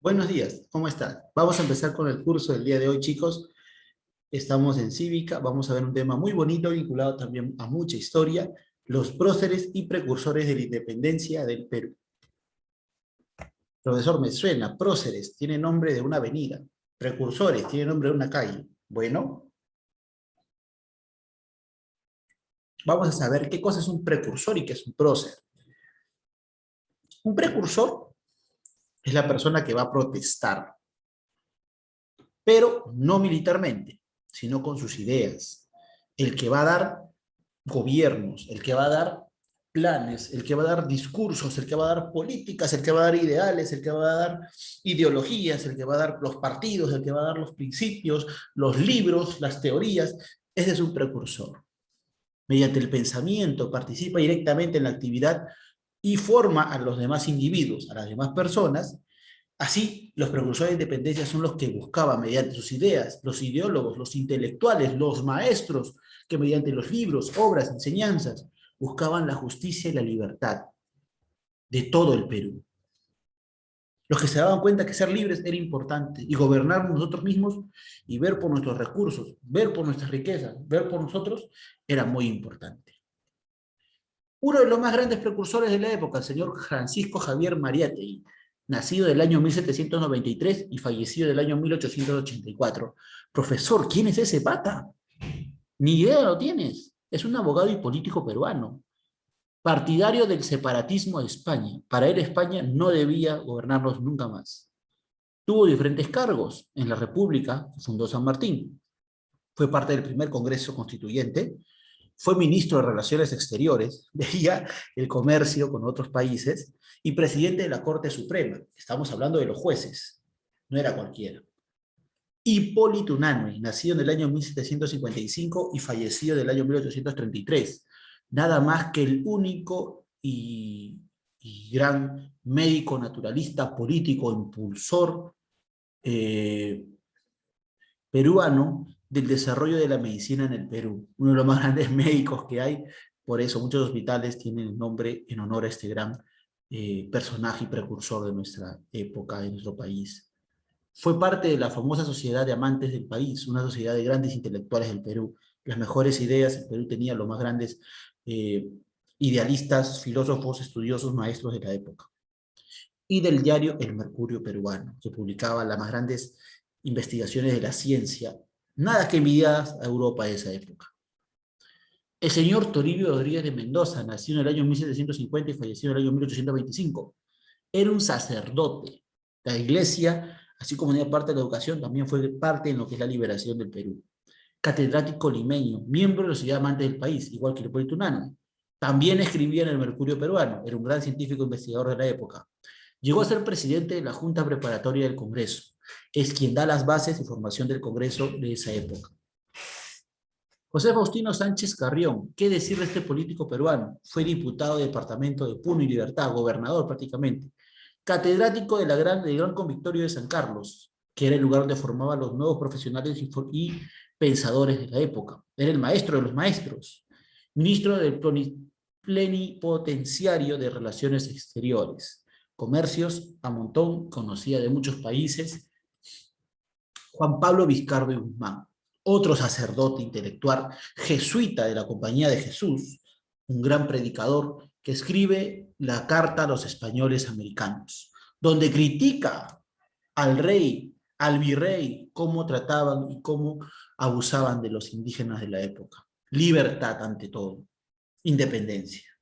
Buenos días, ¿cómo están? Vamos a empezar con el curso del día de hoy, chicos. Estamos en Cívica, vamos a ver un tema muy bonito vinculado también a mucha historia, los próceres y precursores de la independencia del Perú. Profesor, me suena, próceres, tiene nombre de una avenida, precursores, tiene nombre de una calle. Bueno, vamos a saber qué cosa es un precursor y qué es un prócer. Un precursor es la persona que va a protestar, pero no militarmente, sino con sus ideas. El que va a dar gobiernos, el que va a dar planes, el que va a dar discursos, el que va a dar políticas, el que va a dar ideales, el que va a dar ideologías, el que va a dar los partidos, el que va a dar los principios, los libros, las teorías. Ese es un precursor. Mediante el pensamiento participa directamente en la actividad y forma a los demás individuos, a las demás personas. Así, los precursores de independencia son los que buscaban mediante sus ideas, los ideólogos, los intelectuales, los maestros, que mediante los libros, obras, enseñanzas, buscaban la justicia y la libertad de todo el Perú. Los que se daban cuenta que ser libres era importante y gobernar nosotros mismos y ver por nuestros recursos, ver por nuestras riquezas, ver por nosotros, era muy importante. Uno de los más grandes precursores de la época, el señor Francisco Javier Mariátegui, nacido del año 1793 y fallecido del año 1884. Profesor, ¿quién es ese pata? Ni idea lo tienes. Es un abogado y político peruano, partidario del separatismo de España. Para él España no debía gobernarnos nunca más. Tuvo diferentes cargos en la República que fundó San Martín. Fue parte del primer Congreso Constituyente, fue ministro de Relaciones Exteriores, veía el comercio con otros países, y presidente de la Corte Suprema. Estamos hablando de los jueces, no era cualquiera. Hipólito Unanue, nacido en el año 1755 y fallecido en el año 1833. Nada más que el único y gran médico naturalista, político, impulsor peruano del desarrollo de la medicina en el Perú, uno de los más grandes médicos que hay. Por eso muchos hospitales tienen el nombre en honor a este gran personaje y precursor de nuestra época, de nuestro país. Fue parte de la famosa Sociedad de Amantes del País, una sociedad de grandes intelectuales del Perú. Las mejores ideas, el Perú tenía los más grandes eh, idealistas, filósofos, estudiosos, maestros de la época. Y del diario El Mercurio Peruano, que publicaba las más grandes investigaciones de la ciencia, nada que envidiadas a Europa de esa época. El señor Toribio Rodríguez de Mendoza, nació en el año 1750 y falleció en el año 1825. Era un sacerdote. La iglesia, así como tenía parte de la educación, también fue parte en lo que es la liberación del Perú. Catedrático limeño, miembro de la Sociedad Amante del País, igual que Hipólito Unanue. También escribía en el Mercurio Peruano, era un gran científico investigador de la época. Llegó a ser presidente de la Junta Preparatoria del Congreso. Es quien da las bases y formación del Congreso de esa época. José Faustino Sánchez Carrión, ¿qué decir de este político peruano? Fue diputado del departamento de Puno y Libertad, gobernador prácticamente. Catedrático del Gran Convictorio de San Carlos, que era el lugar donde formaban los nuevos profesionales y pensadores de la época. Era el maestro de los maestros. Ministro del Plenipotenciario de Relaciones Exteriores. Comercios a montón, conocía de muchos países. Juan Pablo Vizcardo y Guzmán, otro sacerdote intelectual, jesuita de la Compañía de Jesús, un gran predicador que escribe la Carta a los Españoles Americanos, donde critica al rey, al virrey, cómo trataban y cómo abusaban de los indígenas de la época. Libertad ante todo, independencia.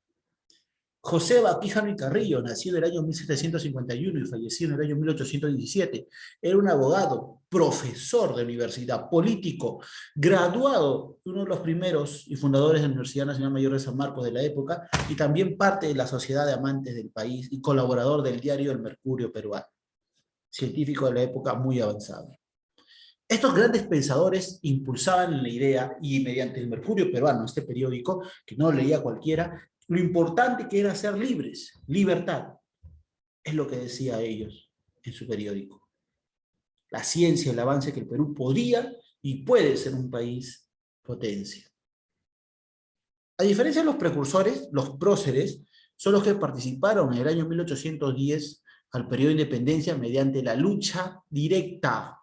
José Baquijano y Carrillo, nació en el año 1751 y falleció en el año 1817. Era un abogado, profesor de universidad, político, graduado, uno de los primeros y fundadores de la Universidad Nacional Mayor de San Marcos de la época, y también parte de la Sociedad de Amantes del País y colaborador del diario El Mercurio Peruano, científico de la época muy avanzado. Estos grandes pensadores impulsaban la idea, y mediante el Mercurio Peruano, este periódico, que no leía cualquiera, lo importante que era ser libres, libertad, es lo que decía ellos en su periódico. La ciencia, el avance que el Perú podía y puede ser un país potencia. A diferencia de los precursores, los próceres son los que participaron en el año 1810 al periodo de independencia mediante la lucha directa.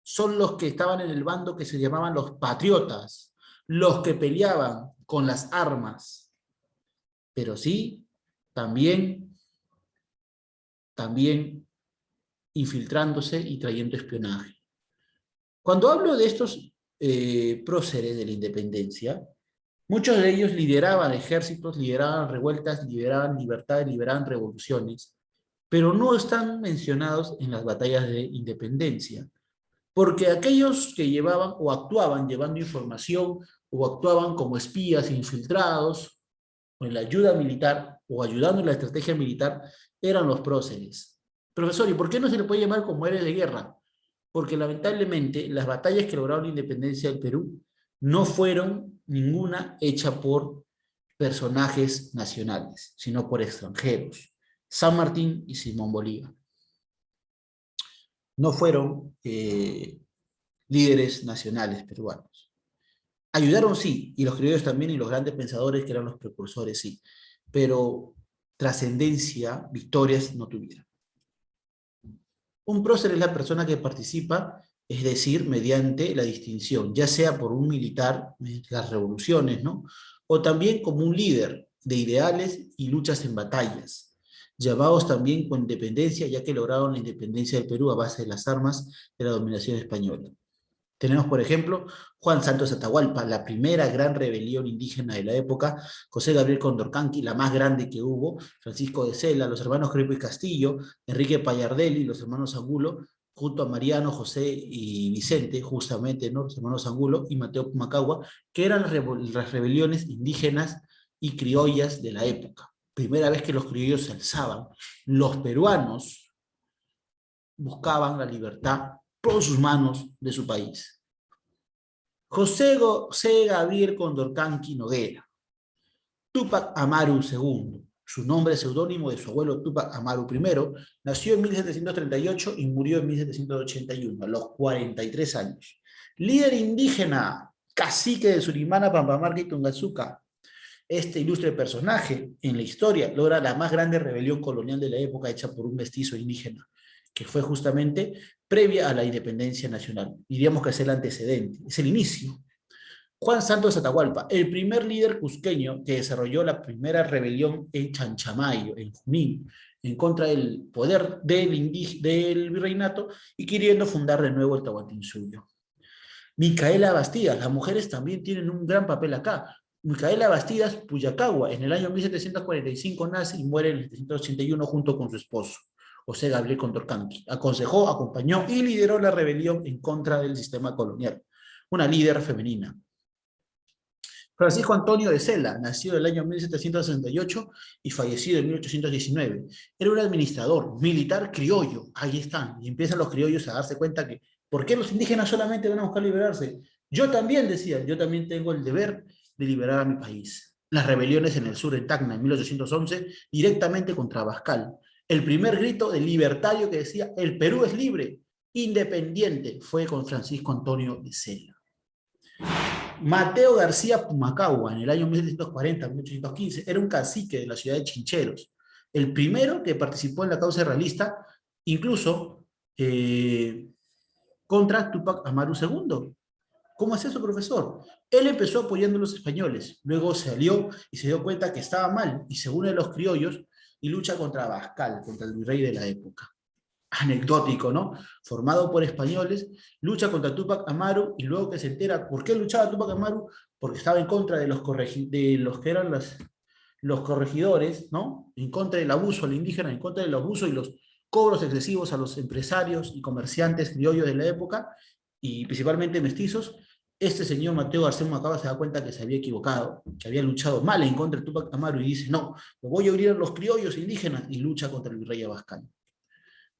Son los que estaban en el bando que se llamaban los patriotas, los que peleaban con las armas, pero sí, también infiltrándose y trayendo espionaje. Cuando hablo de estos próceres de la independencia, muchos de ellos lideraban ejércitos, lideraban revueltas, lideraban libertades, lideraban revoluciones, pero no están mencionados en las batallas de independencia, porque aquellos que llevaban o actuaban llevando información o actuaban como espías infiltrados o en la ayuda militar o ayudando en la estrategia militar eran los próceres. Profesor, ¿y por qué no se le puede llamar como héroes de guerra? Porque lamentablemente las batallas que lograron la independencia del Perú no fueron ninguna hecha por personajes nacionales, sino por extranjeros. San Martín y Simón Bolívar. No fueron líderes nacionales peruanos. Ayudaron sí, y los criollos también, y los grandes pensadores que eran los precursores sí, pero trascendencia, victorias no tuvieron. Un prócer es la persona que participa, es decir, mediante la distinción, ya sea por un militar, las revoluciones, ¿no? O también como un líder de ideales y luchas en batallas, llamados también con independencia, ya que lograron la independencia del Perú a base de las armas de la dominación española. Tenemos, por ejemplo, Juan Santos Atahualpa, la primera gran rebelión indígena de la época, José Gabriel Condorcanqui, la más grande que hubo, Francisco de Sela, los hermanos Crepo y Castillo, Enrique Payardelli, los hermanos Angulo, junto a Mariano, José y Vicente, justamente, ¿no? Los hermanos Angulo y Mateo Pumacagua, que eran las rebeliones indígenas y criollas de la época. Primera vez que los criollos se alzaban. Los peruanos buscaban la libertad por sus manos de su país. José Gabriel Condorcanqui Noguera, Túpac Amaru II, su nombre seudónimo de su abuelo Túpac Amaru I, nació en 1738 y murió en 1781, a los 43 años. Líder indígena, cacique de Surimana, Pampamarca y Tungazuca. Este ilustre personaje en la historia logra la más grande rebelión colonial de la época hecha por un mestizo indígena, que fue justamente previa a la independencia nacional. Diríamos que es el antecedente, es el inicio. Juan Santos Atahualpa, el primer líder cusqueño que desarrolló la primera rebelión en Chanchamayo, en Junín, en contra del poder del virreinato y queriendo fundar de nuevo el Tahuantinsuyo. Micaela Bastidas, las mujeres también tienen un gran papel acá. Micaela Bastidas Puyacagua, en el año 1745 nace y muere en 1781 junto con su esposo, José Gabriel Condorcanqui. Aconsejó, acompañó y lideró la rebelión en contra del sistema colonial. Una líder femenina. Francisco Antonio de Sela, nacido en el año 1768 y fallecido en 1819. Era un administrador, militar criollo. Ahí están. Y empiezan los criollos a darse cuenta que, ¿por qué los indígenas solamente van a buscar liberarse? Yo también, decía, yo también tengo el deber de liberar a mi país. Las rebeliones en el sur, en Tacna, en 1811, directamente contra Abascal. El primer grito del libertario que decía, el Perú es libre, independiente, fue con Francisco Antonio de Sela. Mateo García Pumacagua, en el año 1740-1815, era un cacique de la ciudad de Chincheros, el primero que participó en la causa realista, incluso contra Túpac Amaru II. ¿Cómo es eso, profesor? Él empezó apoyando a los españoles, luego se alió y se dio cuenta que estaba mal, y se une a los criollos y lucha contra Abascal, contra el virrey de la época. Anecdótico, ¿no? Formado por españoles, lucha contra Túpac Amaru y luego que se entera por qué luchaba Túpac Amaru, porque estaba en contra de los que eran los corregidores, ¿no? En contra del abuso al indígena, en contra del abuso y los cobros excesivos a los empresarios y comerciantes criollos de la época, y principalmente mestizos. Este señor Mateo García Macaba se da cuenta que se había equivocado, que había luchado mal en contra de Túpac Amaru y dice, no, me voy a unir a los criollos indígenas y lucha contra el virrey Abascal.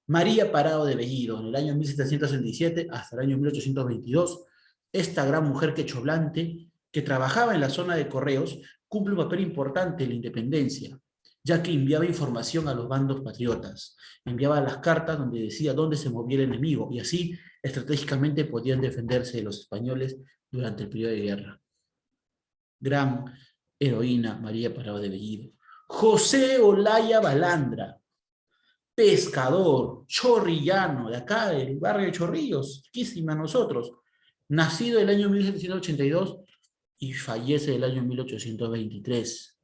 María Parado de Bellido, en el año 1767 hasta el año 1822, esta gran mujer quechoblante que trabajaba en la zona de correos cumple un papel importante en la independencia, ya que enviaba información a los bandos patriotas, enviaba las cartas donde decía dónde se movía el enemigo y así estratégicamente podían defenderse de los españoles durante el periodo de guerra. Gran heroína María Parado de Bellido. José Olaya Balandra, pescador, chorrillano, de acá, del barrio de Chorrillos, riquísima nosotros, nacido el año 1782 y fallece el año 1823.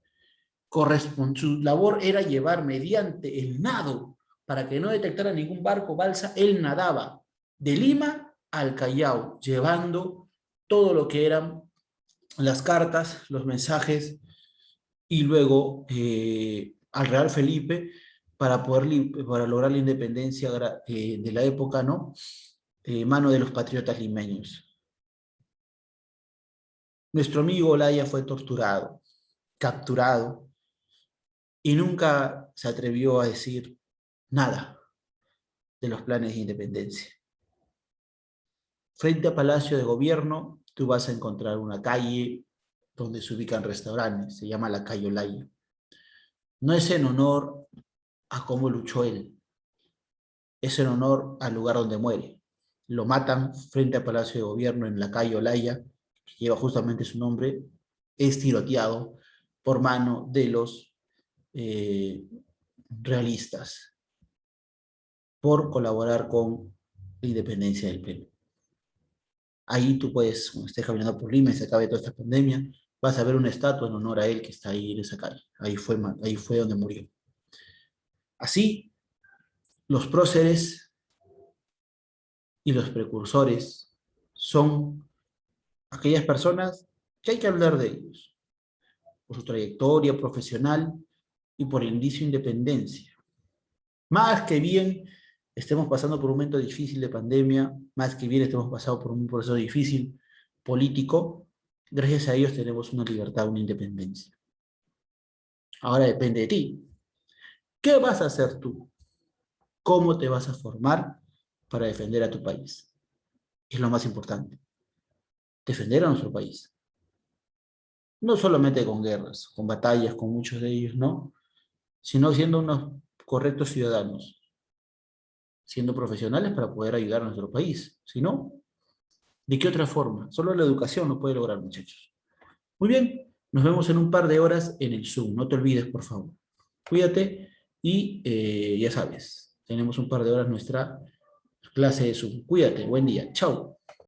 Su labor era llevar mediante el nado, para que no detectara ningún barco, balsa, él nadaba de Lima al Callao, llevando todo lo que eran las cartas, los mensajes, y luego al Real Felipe para lograr la independencia de la época, ¿no? Mano de los patriotas limeños. Nuestro amigo Olaya fue torturado, capturado, y nunca se atrevió a decir nada de los planes de independencia. Frente a Palacio de Gobierno, tú vas a encontrar una calle donde se ubican restaurantes, se llama la calle Olaya. No es en honor a cómo luchó él, es en honor al lugar donde muere. Lo matan frente al Palacio de Gobierno en la calle Olaya, que lleva justamente su nombre, es tiroteado por mano de los eh, realistas por colaborar con la independencia del Perú. Ahí tú puedes, cuando estés caminando por Lima y se acabe toda esta pandemia, vas a ver una estatua en honor a él que está ahí en esa calle. Ahí fue donde murió. Así, los próceres y los precursores son aquellas personas que hay que hablar de ellos, por su trayectoria profesional y por el inicio de independencia. Más que bien estemos pasando por un momento difícil de pandemia, más que bien estemos pasando por un proceso difícil político, gracias a ellos tenemos una libertad, una independencia. Ahora depende de ti. ¿Qué vas a hacer tú? ¿Cómo te vas a formar para defender a tu país? Es lo más importante. Defender a nuestro país. No solamente con guerras, con batallas, con muchos de ellos, ¿no? Sino siendo unos correctos ciudadanos, siendo profesionales para poder ayudar a nuestro país. Si no, ¿de qué otra forma? Solo la educación lo puede lograr, muchachos. Muy bien, nos vemos en un par de horas en el Zoom. No te olvides, por favor. Cuídate y ya sabes, tenemos un par de horas nuestra clase de Zoom. Cuídate, buen día. Chao.